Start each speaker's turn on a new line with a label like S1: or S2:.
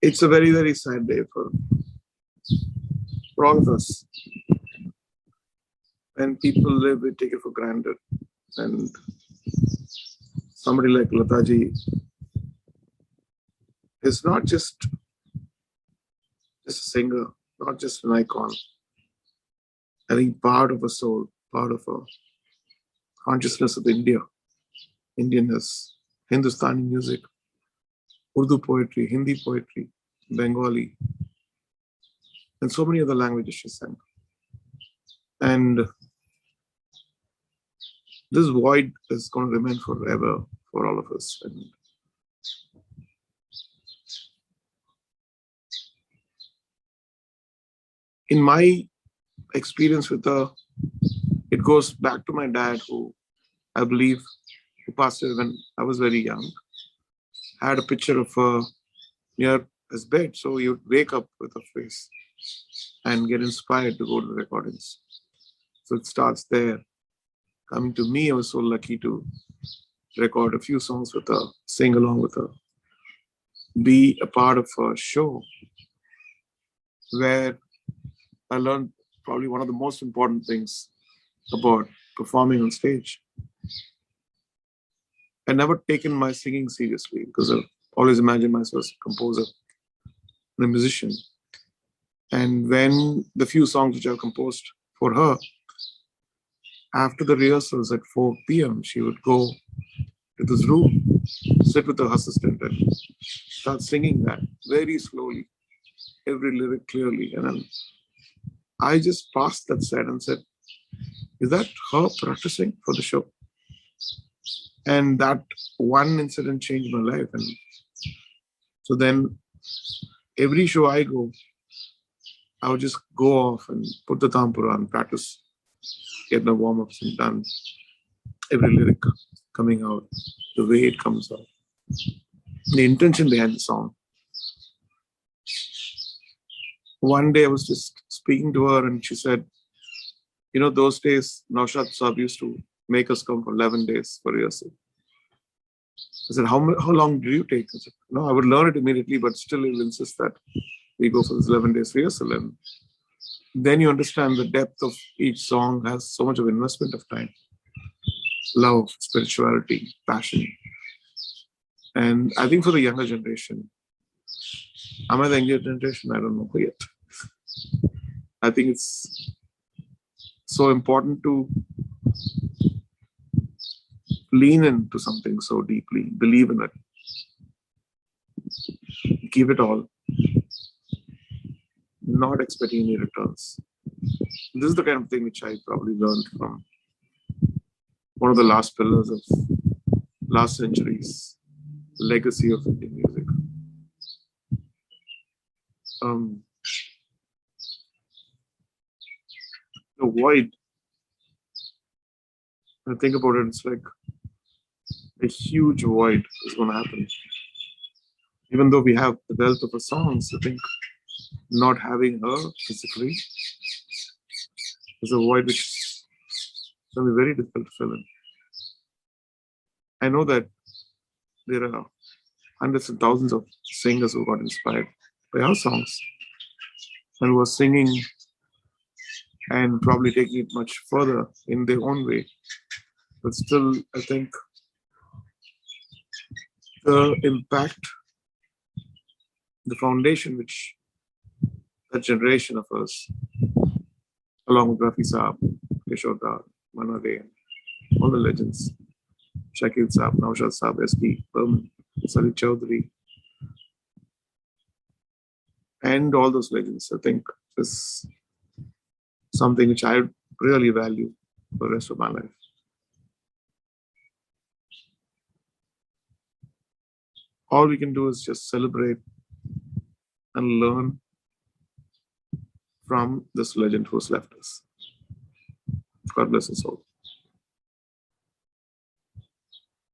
S1: it's a very, very sad day for all of us. When people live, we take it for granted. And somebody like Lataji is not just a singer, not just an icon. I think part of a soul, part of a consciousness of India, Indianness, Hindustani music, Urdu poetry, Hindi poetry, Bengali, and so many other languages she sang. And this void is going to remain forever for all of us. And in my experience with her, it goes back to my dad, who I believe who passed away when I was very young. Had a picture of her near his bed, so he would wake up with her face and get inspired to go to the recordings. So it starts there. Coming to me, I was so lucky to record a few songs with her, sing along with her, be a part of a show where I learned probably one of the most important things about performing on stage. I never taken my singing seriously because I've always imagined myself as a composer and a musician. And when the few songs which I've composed for her, after the rehearsals at 4 p.m., she would go to this room, sit with her assistant and start singing that very slowly, every lyric clearly. And then I just passed that set and said, is that her practicing for the show? And that one incident changed my life. And so then every show I go, I would just go off and put the tampura and practice, get the warm-ups and done. Every lyric coming out, the way it comes out, the intention behind the song. One day I was just speaking to her and she said, you know, those days, Naushad Saab used to make us come for 11 days for rehearsal. I said, how long do you take? I said, no, I would learn it immediately, but still he'll insist that we go for this 11 days rehearsal. And then you understand the depth of each song has so much of investment of time, love, spirituality, passion. And I think for the younger generation, am I the younger generation? I don't know yet. I think it's so important to lean into something so deeply, believe in it, give it all, not expecting any returns. This is the kind of thing which I probably learned from one of the last pillars of last century's legacy of Indian music. The void, when I think about it, it's like a huge void is going to happen. Even though we have the wealth of her songs, I think not having her physically is a void which is going to be very difficult to fill in. I know that there are hundreds and thousands of singers who got inspired by our songs and were singing and probably taking it much further in their own way. But still, I think the impact, the foundation which that generation of us, along with Rafi Saab, Kishore Da, Manade, all the legends, Shakil Saab, Naushad Saab, S.P. Burman, Sari Chaudhary, and all those legends, I think is something which I really value for the rest of my life. All we can do is just celebrate and learn from this legend who's left us. God bless us all.